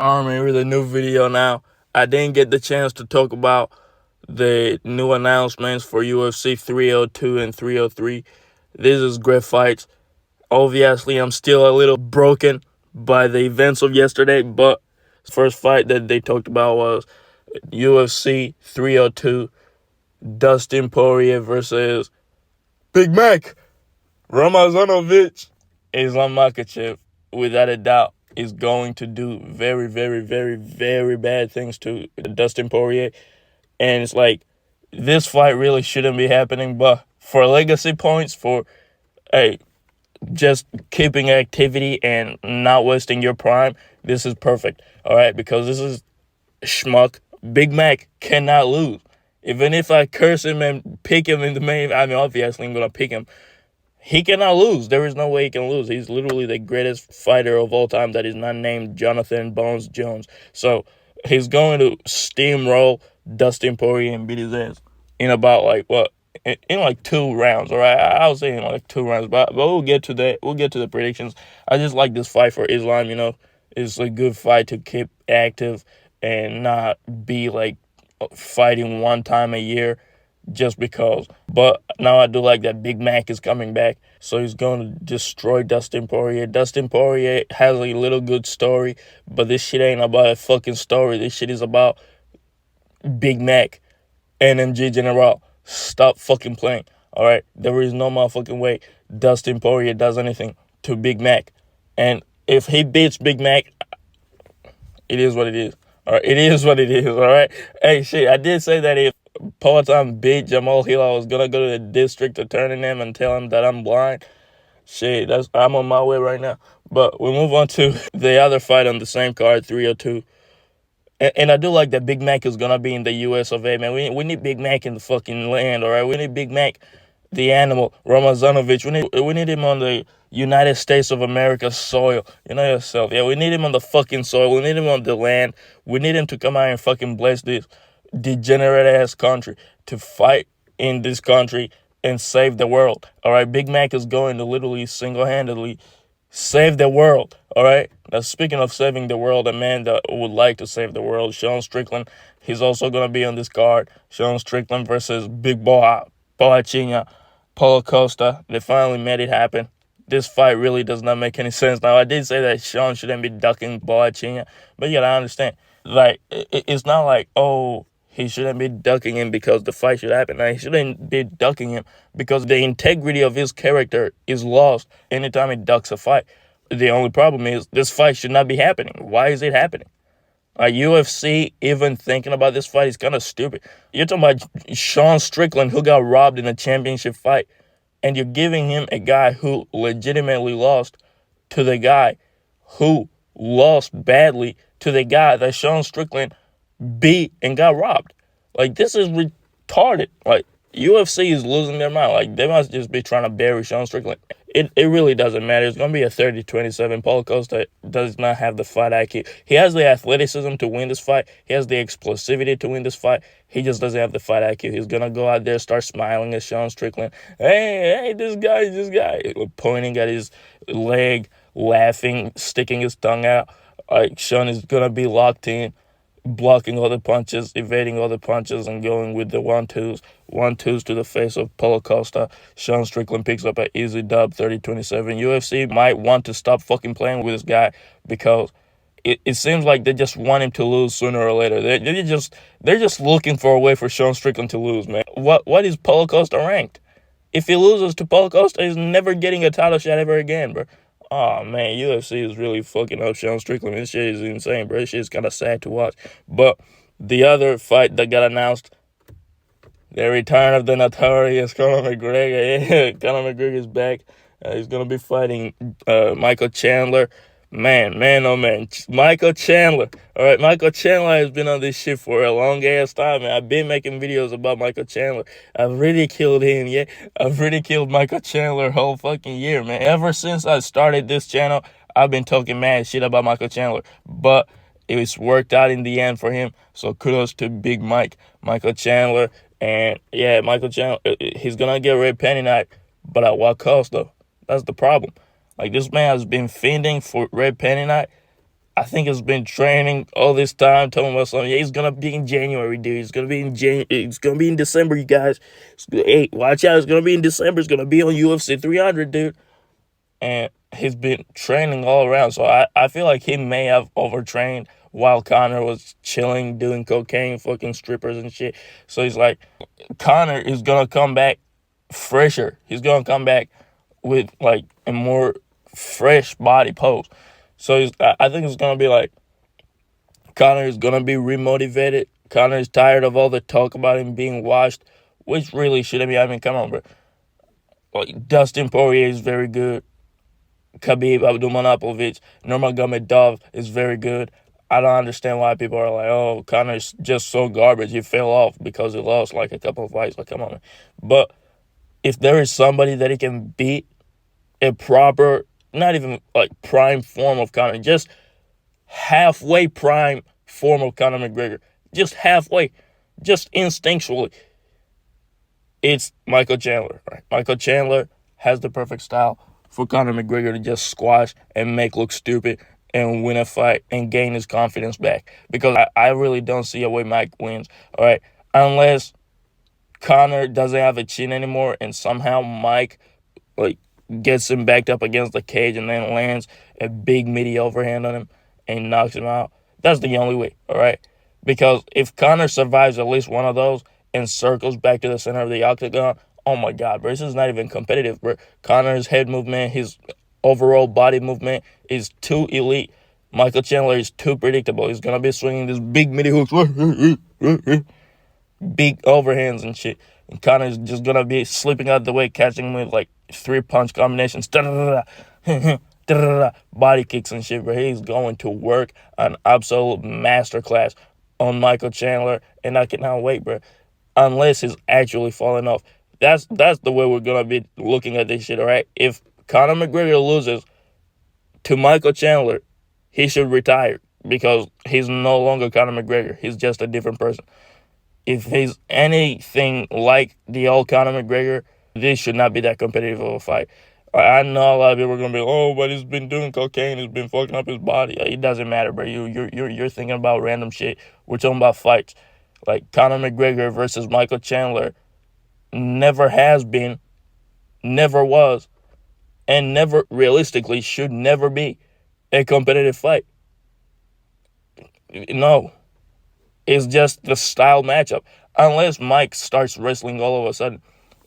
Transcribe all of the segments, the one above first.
Army with a new video now. I didn't get the chance to talk about the new announcements for UFC 302 and 303. This is great fights. Obviously, I'm still a little broken by the events of yesterday, but the first fight that they talked about was UFC 302, Dustin Poirier versus Big Mac Ramazanovic. Islam Makhachev, without a doubt, is going to do very, very, very, very bad things to Dustin Poirier. And it's like, this fight really shouldn't be happening, but for legacy points, for hey, just keeping activity and not wasting your prime, this is perfect. All right, because this is schmuck. Big Mac cannot lose. Even if I curse him and pick him in the main, I mean, obviously I'm gonna pick him. He cannot lose. There is no way he can lose. He's literally the greatest fighter of all time that is not named Jonathan Bones Jones. So he's going to steamroll Dustin Poirier and beat his ass in about in like 2 rounds. All right, I was saying like 2 rounds, but we'll get to that. We'll get to the predictions. I just like this fight for Islam. It's a good fight to keep active and not be like fighting one time a year just because. But now I do like that Big Mac is coming back, so he's going to destroy Dustin Poirier. Dustin Poirier has a little good story, but this shit ain't about a fucking story. This shit is about Big Mac, NMG General. Stop fucking playing, all right? There is no motherfucking way Dustin Poirier does anything to Big Mac. And if he beats Big Mac, it is what it is. All right, it is what it is, all right? Hey, shit, I did say that if Poatan beat Jamal Hill, I was going to go to the district attorney him and tell him that I'm blind. Shit, I'm on my way right now. But we move on to the other fight on the same card, 302. And I do like that Big Mac is going to be in the US of A, man. We need Big Mac in the fucking land, all right? We need Big Mac, the animal, Ramazanovic. We need him on the United States of America soil. You know yourself. Yeah, we need him on the fucking soil. We need him on the land. We need him to come out and fucking bless this degenerate-ass country, to fight in this country and save the world, all right? Big Mac is going to literally single-handedly save the world, all right? Now, speaking of saving the world, a man that would like to save the world, Sean Strickland, he's also going to be on this card. Sean Strickland versus Big Boa, Boachiña, Paulo Costa. They finally made it happen. This fight really does not make any sense. Now, I did say that Sean shouldn't be ducking Boachiña, but yeah, I understand. Like, it's not like, oh, he shouldn't be ducking him because the fight should happen. Now, he shouldn't be ducking him because the integrity of his character is lost anytime he ducks a fight. The only problem is this fight should not be happening. Why is it happening? UFC even thinking about this fight is kind of stupid. You're talking about Sean Strickland, who got robbed in a championship fight, and you're giving him a guy who legitimately lost to the guy who lost badly to the guy that Sean Strickland beat and got robbed. Like, this is retarded. Like, UFC is losing their mind. Like, they must just be trying to bury Sean Strickland. It really doesn't matter. It's going to be a 30-27. Paulo Costa does not have the fight IQ. He has the athleticism to win this fight. He has the explosivity to win this fight. He just doesn't have the fight IQ. He's going to go out there, start smiling at Sean Strickland. Hey, this guy. Pointing at his leg, laughing, sticking his tongue out. Like, Sean is going to be locked in, blocking all the punches, evading all the punches, and going with the one-twos to the face of Paulo Costa. Sean Strickland picks up an easy dub, 30-27. UFC might want to stop fucking playing with this guy because it seems like they just want him to lose sooner or later. They're just looking for a way for Sean Strickland to lose, man. What is Paulo Costa ranked? If he loses to Paulo Costa, he's never getting a title shot ever again, bro. Oh, man, UFC is really fucking up Sean Strickland. This shit is insane, bro. This shit is kind of sad to watch. But the other fight that got announced, the return of the notorious Conor McGregor. Yeah, Conor McGregor is back. He's going to be fighting Michael Chandler. Man, oh man, Michael Chandler. All right, Michael Chandler has been on this shit for a long ass time, man. I've been making videos about Michael Chandler. I've ridiculed him, yeah. I've ridiculed Michael Chandler whole fucking year, man. Ever since I started this channel, I've been talking mad shit about Michael Chandler. But it's worked out in the end for him. So kudos to Big Michael Chandler. And yeah, Michael Chandler, he's gonna get red penny night, but at what cost though? That's the problem. Like, this man has been fiending for red penny night. I think he's been training all this time, telling us something. Yeah, he's gonna be in January, dude. He's gonna be in It's gonna be in December, you guys. Hey, watch out! It's gonna be in December. It's gonna be on UFC 300, dude. And he's been training all around. So I feel like he may have overtrained while Conor was chilling, doing cocaine, fucking strippers and shit. So he's like, Conor is gonna come back fresher. He's gonna come back with like a more fresh body pose. So I think it's gonna be like Conor is gonna be remotivated. Conor is tired of all the talk about him being washed, which really shouldn't be. I mean, come on, bro. Like Dustin Poirier is very good. Khabib Abdulmanapov, Nurmagomedov is very good. I don't understand why people are like, oh, Conor's just so garbage. He fell off because he lost like a couple of fights. Like, come on, man. But if there is somebody that he can beat, a proper, not even like prime form of Conor, just halfway prime form of Conor McGregor, just halfway, just instinctually, it's Michael Chandler, right? Michael Chandler has the perfect style for Conor McGregor to just squash and make look stupid and win a fight and gain his confidence back. Because I really don't see a way Mike wins, all right? Unless Conor doesn't have a chin anymore and somehow Mike like gets him backed up against the cage and then lands a big meaty overhand on him and knocks him out. That's the only way, all right? Because if Conor survives at least one of those and circles back to the center of the octagon, oh my God, bro, this is not even competitive, bro. Conor's head movement, his overall body movement is too elite. Michael Chandler is too predictable. He's going to be swinging these big midi hooks, big overhands and shit. And Conor's just going to be slipping out the way, catching him with like 3-punch combinations. Body kicks and shit, bro. He's going to work an absolute masterclass on Michael Chandler, and I cannot wait, bro. Unless he's actually falling off. That's the way we're going to be looking at this shit, all right? If Conor McGregor loses to Michael Chandler, he should retire because he's no longer Conor McGregor. He's just a different person. If he's anything like the old Conor McGregor, this should not be that competitive of a fight. I know a lot of people are going to be, oh, but he's been doing cocaine. He's been fucking up his body. It doesn't matter, bro. You're thinking about random shit. We're talking about fights. Like Conor McGregor versus Michael Chandler never has been, never was, and never realistically should never be a competitive fight. No. It's just the style matchup. Unless Mike starts wrestling all of a sudden,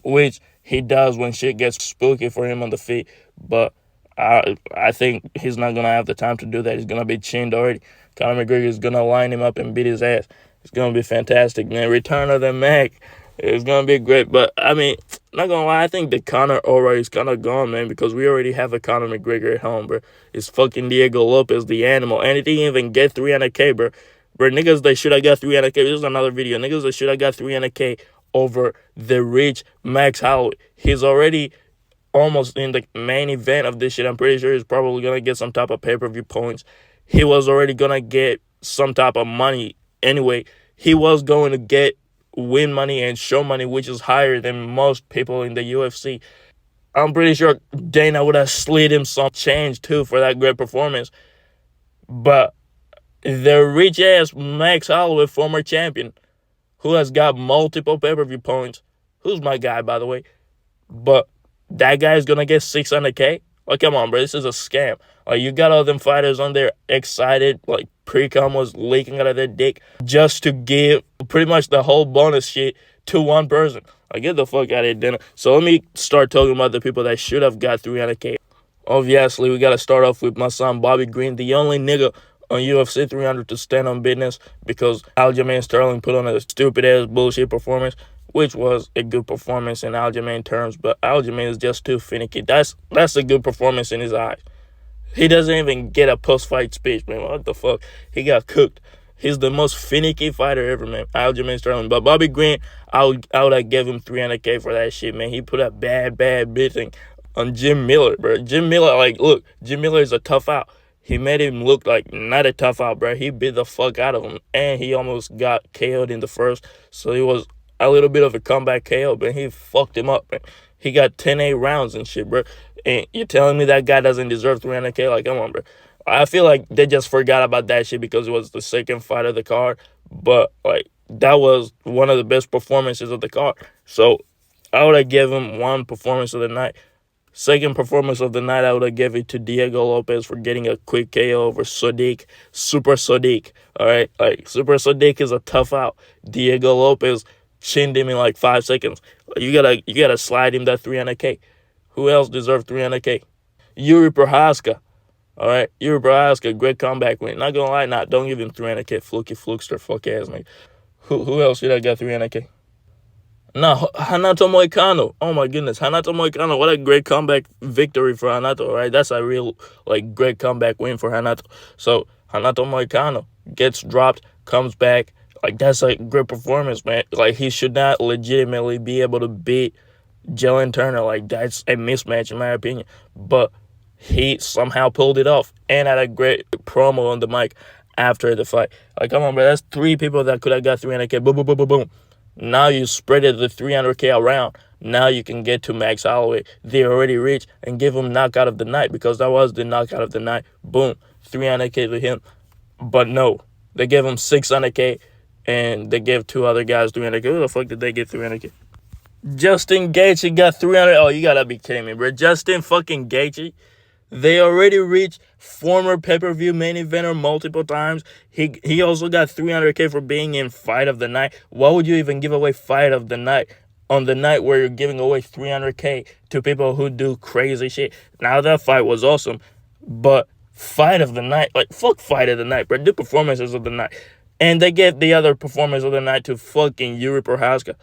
which he does when shit gets spooky for him on the feet. But I think he's not going to have the time to do that. He's going to be chinned already. Conor McGregor is going to line him up and beat his ass. It's going to be fantastic, man. Return of the Mac. It's going to be great. But, I mean, not going to lie, I think the Conor aura is kind of gone, man, because we already have a Conor McGregor at home, bro. It's fucking Diego Lopez, the animal. And he didn't even get 300K, bro. Bro, niggas that should have got 300K. This is another video. Niggas that should have got 300K over the rich Max Holloway. He's already almost in the main event of this shit. I'm pretty sure he's probably going to get some type of pay-per-view points. He was already going to get some type of money anyway. He was going to get win money and show money, which is higher than most people in the UFC. I'm pretty sure Dana would have slid him some change too for that great performance. But the rich-ass Max Holloway, former champion, who has got multiple pay-per-view points, who's my guy, by the way, but that guy's going to get 600K? Like, come on, bro, this is a scam. Like, you got all them fighters on there excited, like, pre-com was leaking out of their dick just to give pretty much the whole bonus shit to one person. Like, get the fuck out of here, Dana. So let me start talking about the people that should have got 300K. Obviously, we got to start off with my son, Bobby Green, the only nigga on UFC 300 to stand on business because Aljamain Sterling put on a stupid-ass bullshit performance, which was a good performance in Aljamain terms, but Aljamain is just too finicky. That's a good performance in his eyes. He doesn't even get a post-fight speech, man. What the fuck? He got cooked. He's the most finicky fighter ever, man. Aljamain Sterling. But Bobby Green, I would have given him 300K for that shit, man. He put a bad bitching on Jim Miller, bro. Jim Miller, like, look, Jim Miller is a tough out. He made him look like not a tough out, bro. He beat the fuck out of him, and he almost got KO'd in the first. So he was a little bit of a comeback KO, but he fucked him up, man. He got 10-8 rounds and shit, bro. And you're telling me that guy doesn't deserve 300K? Like, come on, bro. I feel like they just forgot about that shit because it was the second fight of the card. But like that was one of the best performances of the card. So I would have given him one performance of the night. Second performance of the night, I would have given it to Diego Lopez for getting a quick KO over Sodiq, Super Sodiq. All right, like Super Sodiq is a tough out. Diego Lopez chinned him in like 5 seconds. You gotta slide him that 300K. Who else deserved 300K? Yuri Prohaska. All right, Yuri Prohaska, great comeback win. Not gonna lie, don't give him 300K. Fluky flukester, fuck ass nigga. Who else should I got 300K? No, Hanato Moicano. Oh my goodness, Hanato Moicano. What a great comeback victory for Hanato, right? That's a real like great comeback win for Hanato. So Hanato Moicano gets dropped, comes back. Like that's a great performance, man. Like he should not legitimately be able to beat Jalen Turner. Like that's a mismatch in my opinion. But he somehow pulled it off and had a great promo on the mic after the fight. Like come on, bro. That's three people that could have got 300K. Boom, boom, boom, boom, boom. Now you spread it the 300K around. Now you can get to Max Holloway. They already reached and give him knockout of the night because that was the knockout of the night. Boom, 300K to him. But no, they gave him 600K and they gave two other guys 300K. Who the fuck did they get 300K? Justin Gaethje got 300. Oh, you gotta be kidding me, bro. Justin fucking Gaethje. They already reached former pay-per-view main eventer multiple times. He also got 300K for being in fight of the night. Why would you even give away fight of the night on the night where you're giving away 300K to people who do crazy shit? Now that fight was awesome, but fight of the night, like fuck fight of the night, bro. Do performances of the night. And they gave the other performance of the night to fucking Yuri Prohaska.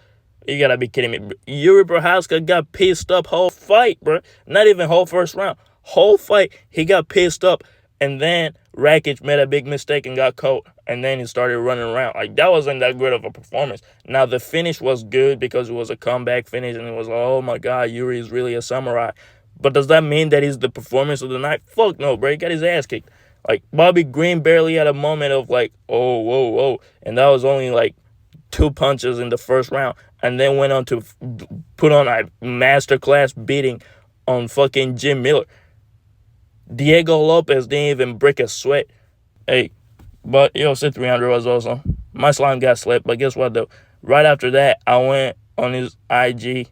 You gotta be kidding me. Yuri Prohaska got pissed up whole fight, bro. Not even whole first round. Whole fight, he got pissed up, and then Rakic made a big mistake and got caught, and then he started running around. Like, that wasn't that good of a performance. Now, the finish was good because it was a comeback finish, and it was like, oh my God, Yuri is really a samurai. But does that mean that he's the performance of the night? Fuck no, bro. He got his ass kicked. Like, Bobby Green barely had a moment of like, oh, whoa, whoa. And that was only like 2 punches in the first round, and then went on to put on a masterclass beating on fucking Jim Miller. Diego Lopez didn't even break a sweat. Hey, but UFC 300 was awesome. My slime got slept, but guess what though? Right after that, I went on his IG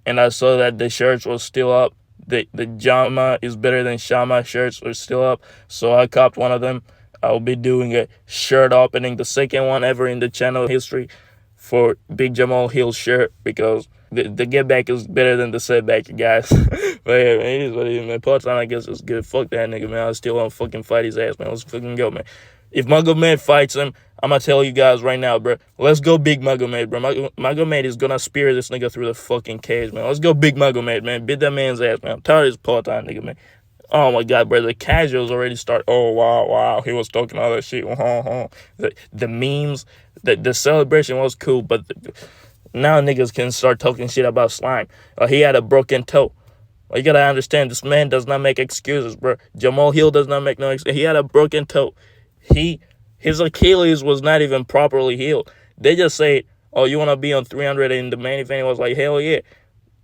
and I saw that the shirts was still up. The Jama is better than Shama shirts are still up. So I copped one of them. I'll be doing a shirt opening, the second one ever in the channel history for Big Jamal Hill shirt because the get back is better than the setback, you guys. But yeah, man, it is what it is, man. Part-time, I guess, is good. Fuck that nigga, man. I still want to fucking fight his ass, man. Let's fucking go, man. If Magomed fights him, I'm going to tell you guys right now, bro. Let's go big Magomed, bro. Magomed is going to spear this nigga through the fucking cage, man. Let's go big Magomed, man. Beat that man's ass, man. I'm tired of this part-time nigga, man. Oh, my God, bro. The casuals already start. Oh, wow. He was talking all that shit. The memes, the celebration was cool, but now niggas can start talking shit about slime. He had a broken toe. You gotta understand, this man does not make excuses, bro. Jamal Hill does not make no excuses. He had a broken toe. His Achilles was not even properly healed. They just say, oh, you want to be on 300 in the main event? He was like, hell yeah.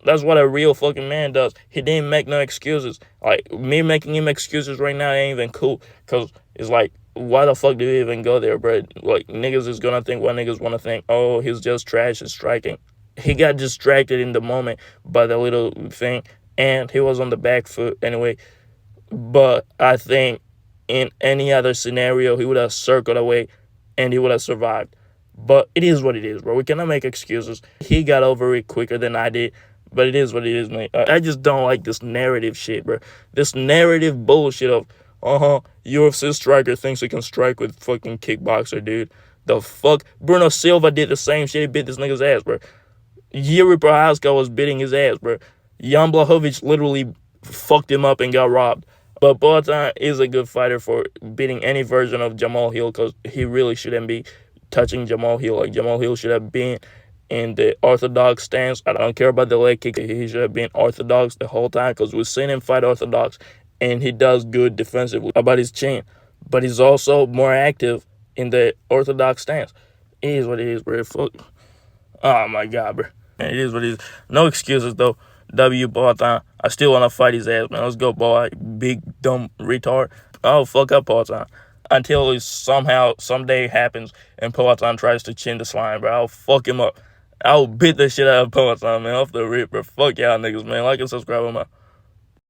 That's what a real fucking man does. He didn't make no excuses. Like, me making him excuses right now ain't even cool. Because it's like, why the fuck do you even go there, bro? Like, niggas is gonna think what niggas want to think. Oh, he's just trash at striking. He got distracted in the moment by the little thing. And he was on the back foot anyway. But I think in any other scenario, he would have circled away and he would have survived. But it is what it is, bro. We cannot make excuses. He got over it quicker than I did. But it is what it is, man. I just don't like this narrative shit, bro. This narrative bullshit of, UFC striker thinks he can strike with fucking kickboxer, dude. The fuck? Bruno Silva did the same shit. He beat this nigga's ass, bro. Yuri Prohaska was beating his ass, bro. Jan Blachowicz literally fucked him up and got robbed. But Boatan is a good fighter for beating any version of Jamal Hill because he really shouldn't be touching Jamal Hill. Like, Jamal Hill should have been in the orthodox stance. I don't care about the leg kick. He should have been orthodox the whole time because we've seen him fight orthodox and he does good defensively about his chin. But he's also more active in the orthodox stance. It is what it is, bro. Fuck. Oh, my God, bro. Man, it is what it is. No excuses, though. W Boatan. I still want to fight his ass, man. Let's go, boy. Big, dumb retard. I'll fuck up part-time. Until it somehow, someday happens and part-time tries to chin the slime, bro. I'll fuck him up. I'll beat the shit out of part-time, man, off the rip, bro. Fuck y'all niggas, man. Like and subscribe on my